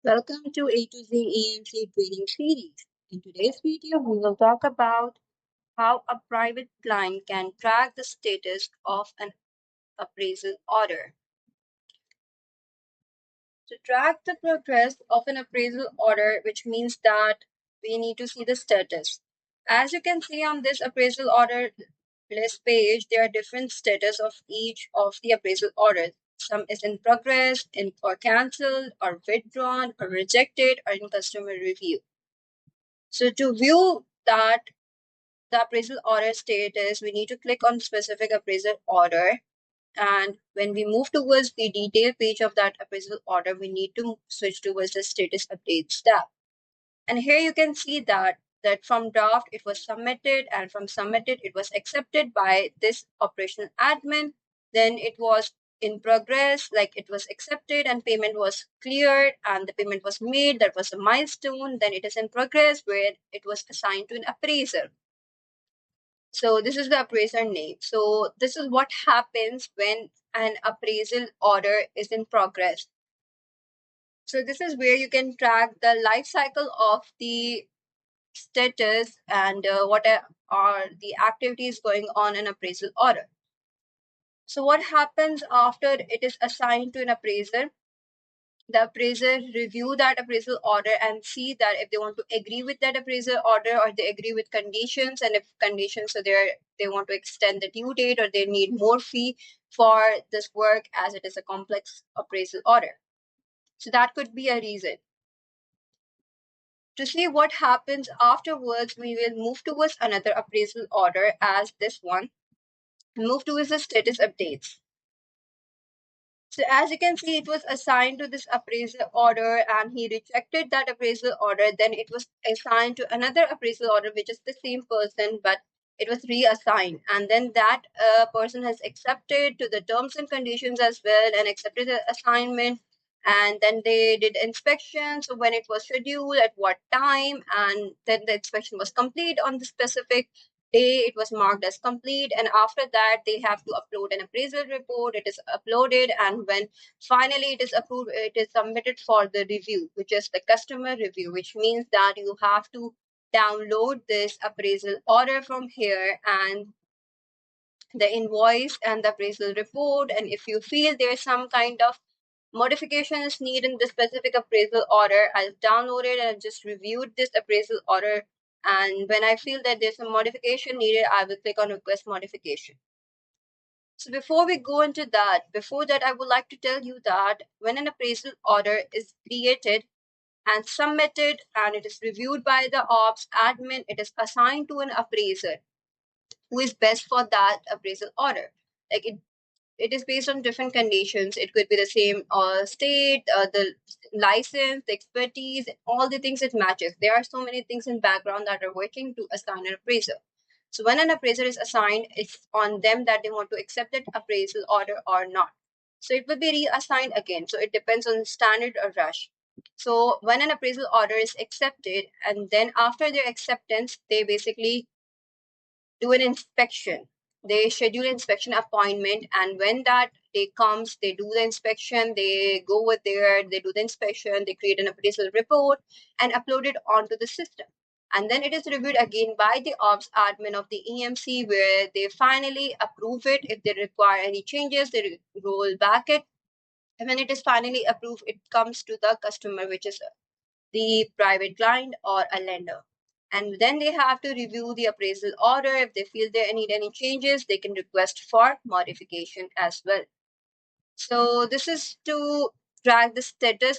Welcome to A to Z EMC Trading Series. In today's video, we will talk about how a private client can track the status of an appraisal order. To track the progress of an appraisal order, which means that we need to see the status. As you can see on this appraisal order list page, there are different status of each of the appraisal orders. Some is in progress, in or cancelled, or withdrawn, or rejected, or in customer review. So to view that the appraisal order status, we need to click on specific appraisal order. And when we move towards the detail page of that appraisal order, we need to switch towards the status updates tab. And here you can see that from draft it was submitted, and from submitted it was accepted by this operational admin. Then it was in progress, like it was accepted and payment was cleared and the payment was made. That was a milestone. Then it is in progress where it was assigned to an appraiser. So this is the appraiser name. So this is what happens when an appraisal order is in progress. So this is where you can track the life cycle of the status and what are the activities going on in appraisal order. So what happens after it is assigned to an appraiser? The appraiser review that appraisal order and see that if they want to agree with that appraisal order or they agree with conditions, and if conditions so they want to extend the due date or they need more fee for this work as it is a complex appraisal order. So that could be a reason. To see what happens afterwards, we will move towards another appraisal order as this one, move towards the status updates. So as you can see, it was assigned to this appraisal order and he rejected that appraisal order. Then it was assigned to another appraisal order, which is the same person, but it was reassigned. And then that person has accepted to the terms and conditions as well and accepted the assignment. And then they did inspection. So when it was scheduled, at what time, and then the inspection was complete on the specific day, it was marked as complete, and after that they have to upload an appraisal report. It is uploaded, and when finally it is approved, it is submitted for the review, which is the customer review, which means that you have to download this appraisal order from here and the invoice and the appraisal report. And if you feel there's some kind of modification is needed in the specific appraisal order, I'll download it and just reviewed this appraisal order. And when I feel that there's some modification needed, I will click on request modification. So before we go into that, before that, I would like to tell you that when an appraisal order is created and submitted and it is reviewed by the ops admin, it is assigned to an appraiser who is best for that appraisal order. Like it is based on different conditions. It could be the same state, the license, the expertise, all the things it matches. There are so many things in background that are working to assign an appraiser. So when an appraiser is assigned, it's on them that they want to accept that appraisal order or not. So it will be reassigned again. So it depends on standard or rush. So when an appraisal order is accepted, and then after their acceptance, they basically do an inspection. They schedule inspection appointment, and when that day comes, they do the inspection. They go over there, they do the inspection, they create an appraisal report and upload it onto the system. And then it is reviewed again by the ops admin of the EMC, where they finally approve it. If they require any changes, they roll back it. And when it is finally approved, it comes to the customer, which is the private client or a lender. And then they have to review the appraisal order. If they feel they need any changes, they can request for modification as well. So this is to track the status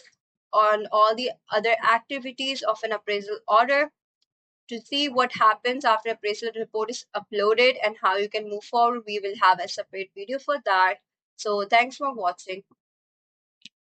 on all the other activities of an appraisal order. To see what happens after appraisal report is uploaded and how you can move forward, we will have a separate video for that. So thanks for watching.